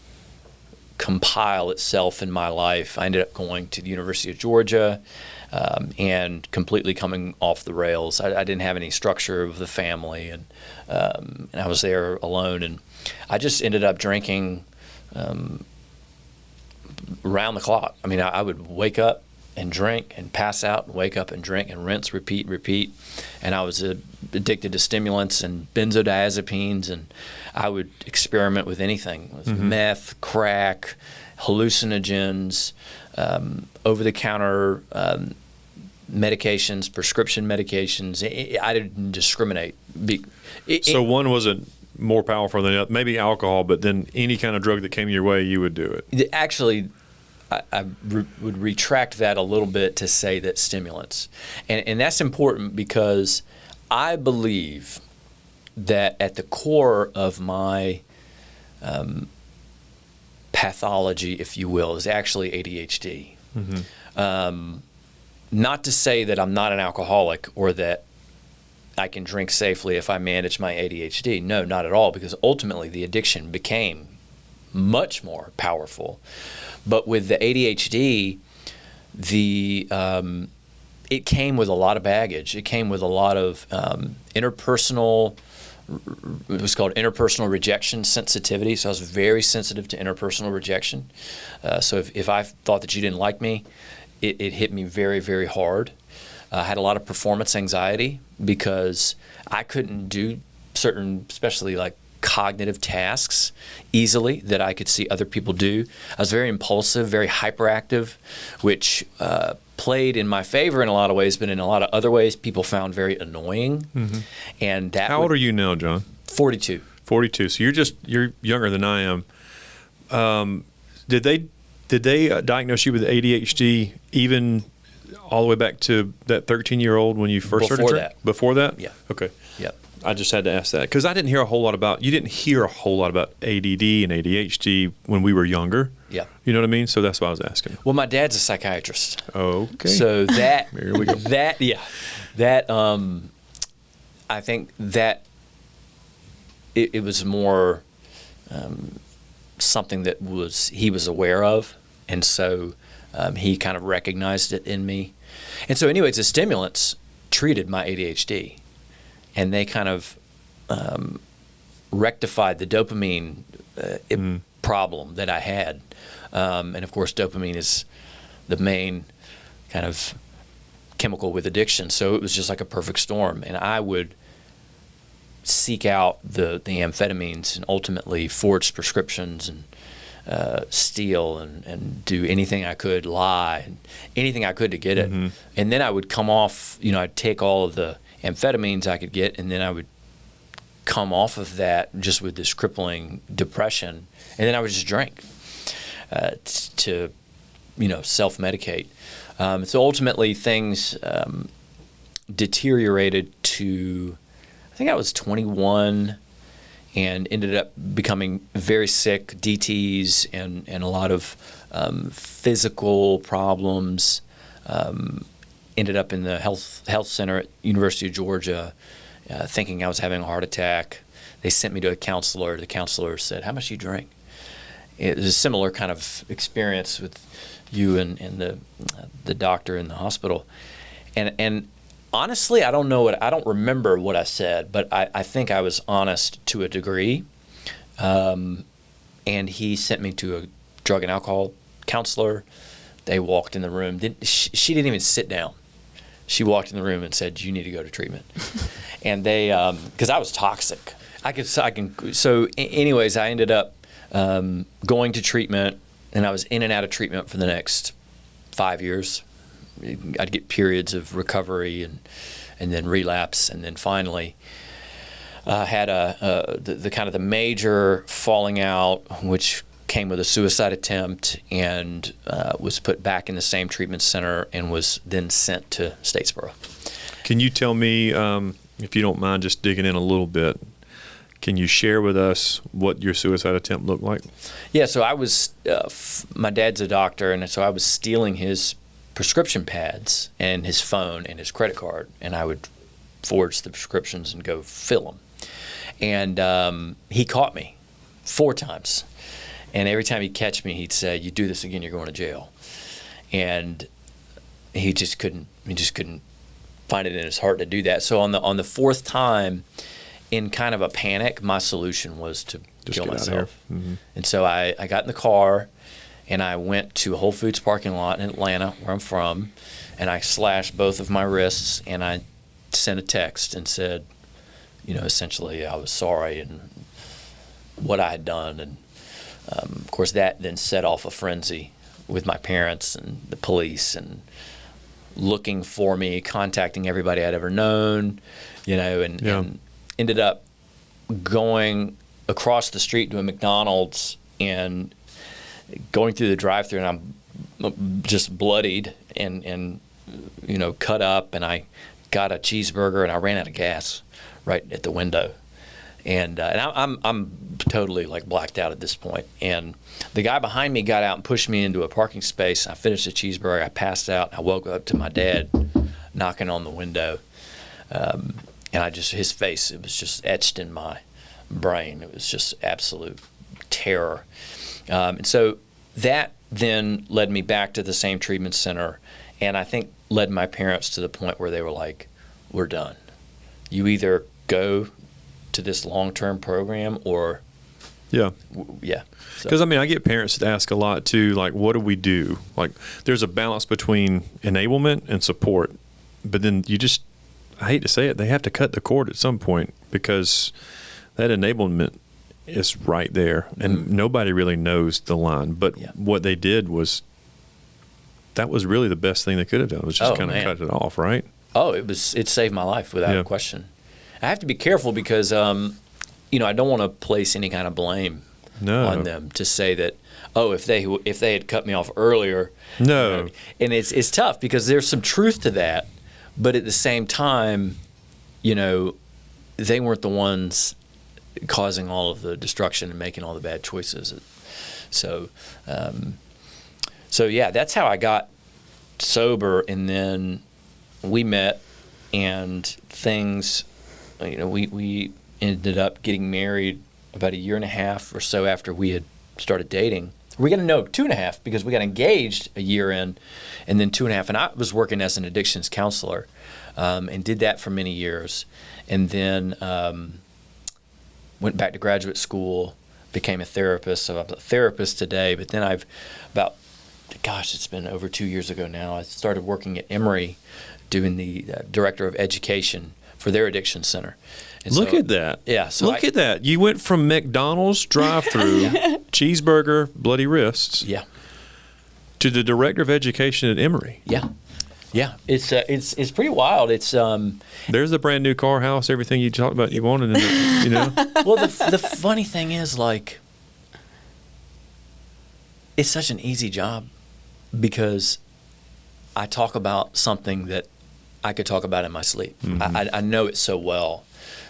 Speaker 3: compile itself in my life. I ended up going to the University of Georgia and completely coming off the rails. I didn't have any structure of the family, and I was there alone, and I just ended up drinking around the clock. I mean, I would wake up and drink and pass out and wake up and drink and rinse, repeat. And I was addicted to stimulants and benzodiazepines, and I would experiment with anything, with meth, crack, hallucinogens, over-the-counter medications, prescription medications. I didn't discriminate.
Speaker 1: So one wasn't more powerful than the other, maybe alcohol, but then any kind of drug that came your way, you would do it.
Speaker 3: Actually, I would retract that a little bit to say that stimulants. And that's important because I believe that at the core of my pathology, if you will, is actually ADHD. Mm-hmm. Not to say that I'm not an alcoholic or that I can drink safely if I manage my ADHD. No, not at all, because ultimately the addiction became much more powerful. But with the ADHD, it came with a lot of baggage. It came with a lot of interpersonal. It was called interpersonal rejection sensitivity. So I was very sensitive to interpersonal rejection. So if I thought that you didn't like me, it hit me very, very hard. I had a lot of performance anxiety because I couldn't do certain, especially like cognitive tasks easily that I could see other people do. I was very impulsive, very hyperactive, which played in my favor in a lot of ways, but in a lot of other ways, people found very annoying.
Speaker 1: Mm-hmm.
Speaker 3: And that
Speaker 1: How old are you now, John?
Speaker 3: 42.
Speaker 1: 42. So you're younger than I am. Did they diagnose you with ADHD even all the way back to that 13-year-old when you first started drinking? Before that?
Speaker 3: Yeah.
Speaker 1: Okay.
Speaker 3: Yep.
Speaker 1: I just had to ask that because you didn't hear a whole lot about ADD and ADHD when we were younger.
Speaker 3: Yeah.
Speaker 1: You know what I mean? So that's why I was asking.
Speaker 3: Well, my dad's a psychiatrist.
Speaker 1: Okay.
Speaker 3: So that,
Speaker 1: Here we go.
Speaker 3: I think that it was more something that he was aware of, and so he kind of recognized it in me. And so anyways, the stimulants treated my ADHD, and they kind of rectified the dopamine problem that I had. And of course, dopamine is the main kind of chemical with addiction. So it was just like a perfect storm. And I would seek out the amphetamines and ultimately forge prescriptions and steal and do anything I could, lie, anything I could to get it.
Speaker 1: Mm-hmm.
Speaker 3: And then I would come off, I'd take all of the amphetamines I could get, and then I would come off of that just with this crippling depression. And then I would just drink to self-medicate. So ultimately things deteriorated to, I think I was 21 and ended up becoming very sick, DTs and a lot of physical problems. Ended up in the health center at University of Georgia thinking I was having a heart attack. They sent me to a counselor. The counselor said, "How much do you drink?" It was a similar kind of experience with you and the doctor in the hospital. And honestly, I don't remember what I said, but I think I was honest to a degree. And he sent me to a drug and alcohol counselor. They walked in the room. She didn't even sit down. She walked in the room and said, "You need to go to treatment." And they, because I was toxic. So anyways, I ended up going to treatment, and I was in and out of treatment for the next 5 years. I'd get periods of recovery and then relapse, and then finally had the kind of the major falling out, which came with a suicide attempt, and was put back in the same treatment center and was then sent to Statesboro.
Speaker 1: Can you tell me, if you don't mind just digging in a little bit, can you share with us what your suicide attempt looked like?
Speaker 3: Yeah, so I was, my dad's a doctor, and so I was stealing his prescription pads and his phone and his credit card, and I would forge the prescriptions and go fill them. And he caught me 4 times. And every time he'd catch me, he'd say, "You do this again, you're going to jail." And he just couldn't find it in his heart to do that. So on the 4th time, in kind of a panic, my solution was to
Speaker 1: Just
Speaker 3: kill
Speaker 1: get out of
Speaker 3: myself.
Speaker 1: here. Mm-hmm.
Speaker 3: And so I got in the car, and I went to a Whole Foods parking lot in Atlanta, where I'm from, and I slashed both of my wrists, and I sent a text and said, essentially I was sorry and what I had done. And of course, that then set off a frenzy with my parents and the police, and looking for me, contacting everybody I'd ever known, and ended up going across the street to a McDonald's and going through the drive-thru, and I'm just bloodied and cut up, and I got a cheeseburger, and I ran out of gas right at the window. And I'm totally like blacked out at this point. And the guy behind me got out and pushed me into a parking space. I finished the cheeseburger. I passed out. I woke up to my dad knocking on the window. And his face, it was just etched in my brain. It was just absolute terror. And so that then led me back to the same treatment center, and I think led my parents to the point where they were like, we're done. You either go to this long-term program or
Speaker 1: Yeah.
Speaker 3: yeah.
Speaker 1: Because, I mean, I get parents that ask a lot, too, like, what do we do? Like, there's a balance between enablement and support. But then you just, I hate to say it, they have to cut the cord at some point because that enablement is right there. And nobody really knows the line. But what they did was, that was really the best thing they could have done, was just kind of cut it off, right?
Speaker 3: Oh, it saved my life without a question. I have to be careful because, you know, I don't want to place any kind of blame on them to say that, oh, if they had cut me off earlier.
Speaker 1: No.
Speaker 3: You know, and it's tough because there's some truth to that, but at the same time, you know, they weren't the ones causing all of the destruction and making all the bad choices. So, yeah, that's how I got sober, and then we met, and things, you know, we ended up getting married about a year and a half or so after we had started dating. We got to know 2.5 because we got engaged a year in, and then 2.5. And I was working as an addictions counselor, and did that for many years, and then went back to graduate school, became a therapist. So I'm a therapist today. But then it's been over 2 years ago now. I started working at Emory, doing the director of education for their addiction center. And
Speaker 1: Look at that.
Speaker 3: Yeah. So
Speaker 1: Look at that. You went from McDonald's drive-through, cheeseburger, bloody wrists, to the director of education at Emory.
Speaker 3: Yeah. Yeah. It's pretty wild. It's
Speaker 1: There's the brand new car, house, everything you talked about you wanted, you know.
Speaker 3: Well, the funny thing is, like, it's such an easy job because I talk about something that I could talk about in my sleep. Mm-hmm. I know it so well,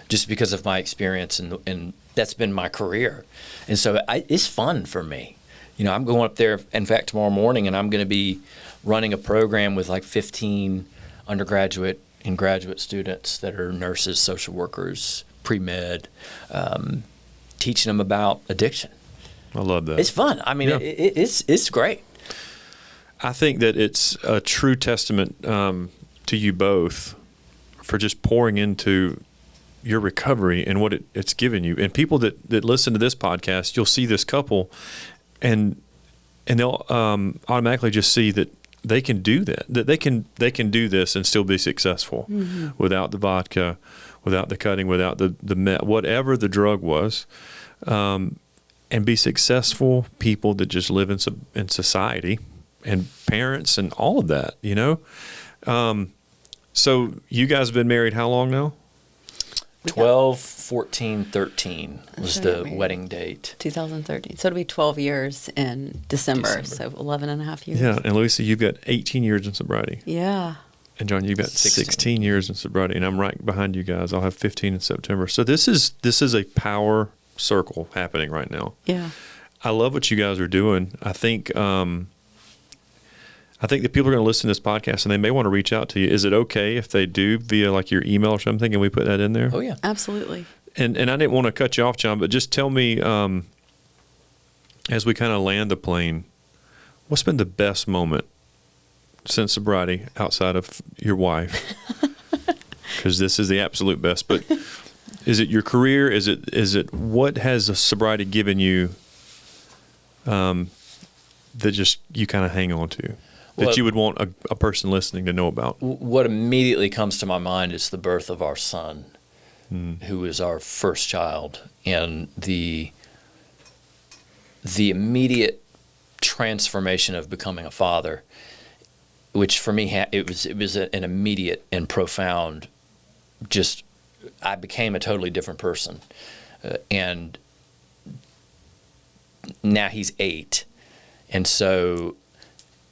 Speaker 3: just because of my experience, and that's been my career. And so it's fun for me. You know, I'm going up there, in fact, tomorrow morning, and I'm going to be running a program with like 15 undergraduate and graduate students that are nurses, social workers, pre-med, teaching them about addiction.
Speaker 1: I love that.
Speaker 3: It's fun. I mean, it's great.
Speaker 1: I think that it's a true testament to you both for just pouring into your recovery and what it's given you. And people that listen to this podcast, you'll see this couple, and they'll automatically just see that they can do that they can do this and still be successful without the vodka, without the cutting, without the whatever the drug was, and be successful people that just live in society, and parents and all of that, you know. So you guys have been married how long now?
Speaker 3: 12, 14, 13 was the wedding date.
Speaker 2: 2013. So it'll be 12 years in December. So 11 and a half years. Yeah.
Speaker 1: And Louisa, you've got 18 years in sobriety.
Speaker 2: Yeah.
Speaker 1: And John, you've got 16 years in sobriety. And I'm right behind you guys. I'll have 15 in September. So this is a power circle happening right now.
Speaker 2: Yeah.
Speaker 1: I love what you guys are doing. I think that people are going to listen to this podcast and they may want to reach out to you. Is it okay if they do via like your email or something, and we put that in there?
Speaker 3: Oh, yeah.
Speaker 2: Absolutely.
Speaker 1: And I didn't want to cut you off, John, but just tell me, as we kind of land the plane, what's been the best moment since sobriety outside of your wife? Because this is the absolute best. But is it your career? Is it what has the sobriety given you that just you kind of hang on to? That you would want a person listening to know about?
Speaker 3: What immediately comes to my mind is the birth of our son, who is our first child, and the immediate transformation of becoming a father, which for me it was an immediate and profound. Just I became a totally different person, and now he's 8, and so.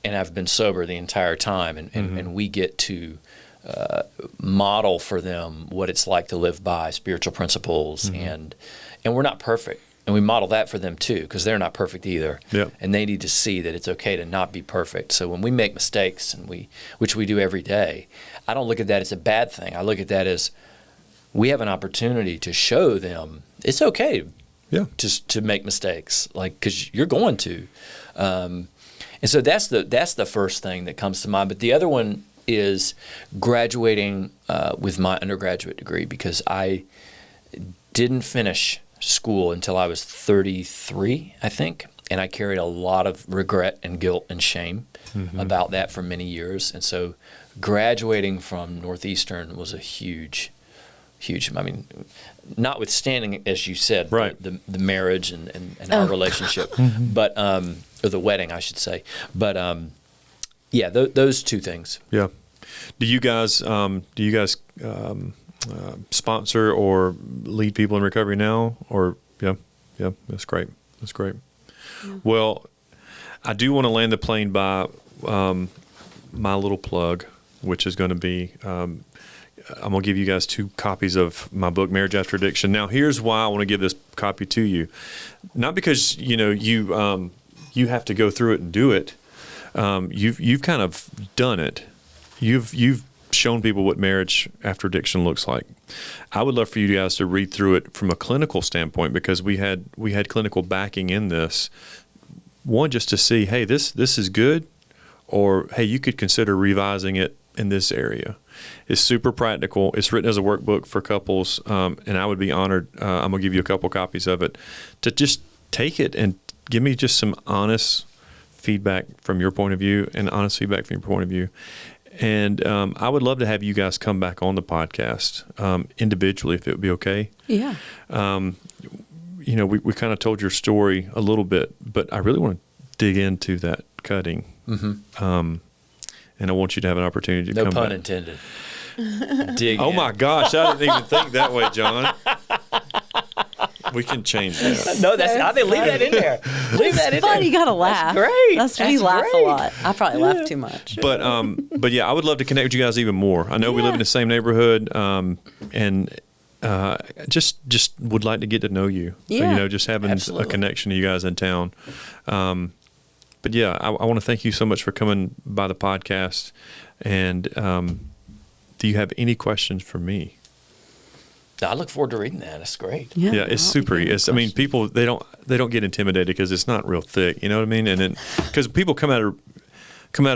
Speaker 3: And I've been sober the entire time, and we get to model for them what it's like to live by spiritual principles, and we're not perfect, and we model that for them too, because they're not perfect either, and they need to see that it's okay to not be perfect. So when we make mistakes, which we do every day, I don't look at that as a bad thing. I look at that as we have an opportunity to show them it's okay
Speaker 1: Yeah.
Speaker 3: to make mistakes, like, because you're going to. And so that's the first thing that comes to mind. But the other one is graduating with my undergraduate degree, because I didn't finish school until I was 33, I think. And I carried a lot of regret and guilt and shame about that for many years. And so graduating from Northeastern was a huge, I mean, notwithstanding, as you said,
Speaker 1: right.
Speaker 3: the marriage and our relationship, but or the wedding, I should say. But yeah, those two things.
Speaker 1: Yeah. Do you guys sponsor or lead people in recovery now? Or yeah, that's great. Yeah. Well, I do want to land the plane by my little plug, which is going to be I'm going to give you guys 2 copies of my book, Marriage After Addiction. Now, here's why I want to give this copy to you. Not because, you have to go through it and do it. You've kind of done it. You've shown people what marriage after addiction looks like. I would love for you guys to read through it from a clinical standpoint, because we had clinical backing in this. One, just to see, hey, this is good, or hey, you could consider revising it in this area. It's super practical. It's written as a workbook for couples, and I would be honored. I'm gonna give you a couple copies of it to just take it and give me just some honest feedback from your point of view and honest feedback from your point of view. And I would love to have you guys come back on the podcast individually, if it would be okay.
Speaker 2: Yeah.
Speaker 1: We kind of told your story a little bit, but I really want to dig into that cutting. And I want you to have an opportunity to come back.
Speaker 3: No pun intended. Dig
Speaker 1: Oh
Speaker 3: in.
Speaker 1: my gosh, I didn't even think that way, John. We can change that.
Speaker 3: No, I think leave that in there. Leave that in there.
Speaker 2: Fun, you gotta laugh.
Speaker 3: That's great.
Speaker 2: We laugh
Speaker 3: great.
Speaker 2: a lot. I probably laugh too much.
Speaker 1: But yeah, I would love to connect with you guys even more. I know we live in the same neighborhood, and just would like to get to know you.
Speaker 2: Yeah.
Speaker 1: Just having
Speaker 3: Absolutely.
Speaker 1: a connection to you guys in town. But yeah, I want to thank you so much for coming by the podcast. And do you have any questions for me?
Speaker 3: I look forward to reading that. That's great.
Speaker 1: Yeah, it's super. People they don't get intimidated because it's not real thick. You know what I mean? And then because people come out of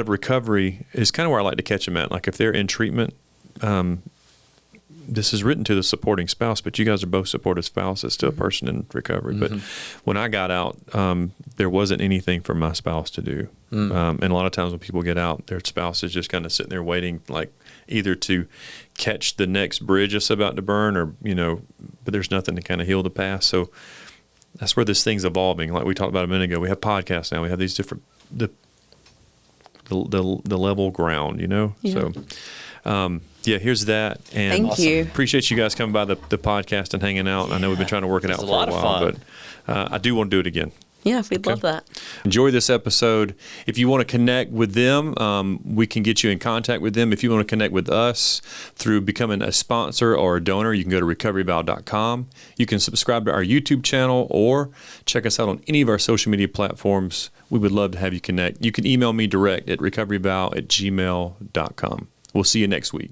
Speaker 1: recovery is kind of where I like to catch them at. Like if they're in treatment, this is written to the supporting spouse, but you guys are both supportive spouses to a person in recovery. But when I got out, there wasn't anything for my spouse to do. And a lot of times when people get out, their spouse is just kind of sitting there waiting, like either to catch the next bridge that's about to burn, or but there's nothing to kind of heal the past. So that's where this thing's evolving. Like we talked about a minute ago, we have podcasts now. We have these different the level ground,
Speaker 2: Yeah.
Speaker 1: So. Here's that. And
Speaker 2: Thank you.
Speaker 1: Appreciate you guys coming by the podcast and hanging out. I know we've been trying to work it out for a while,
Speaker 3: fun.
Speaker 1: but I do want to do it again.
Speaker 2: Yeah, we'd love that.
Speaker 1: Enjoy this episode. If you want to connect with them, we can get you in contact with them. If you want to connect with us through becoming a sponsor or a donor, you can go to recoveryvow.com. You can subscribe to our YouTube channel or check us out on any of our social media platforms. We would love to have you connect. You can email me direct at recoveryvow@gmail.com. We'll see you next week.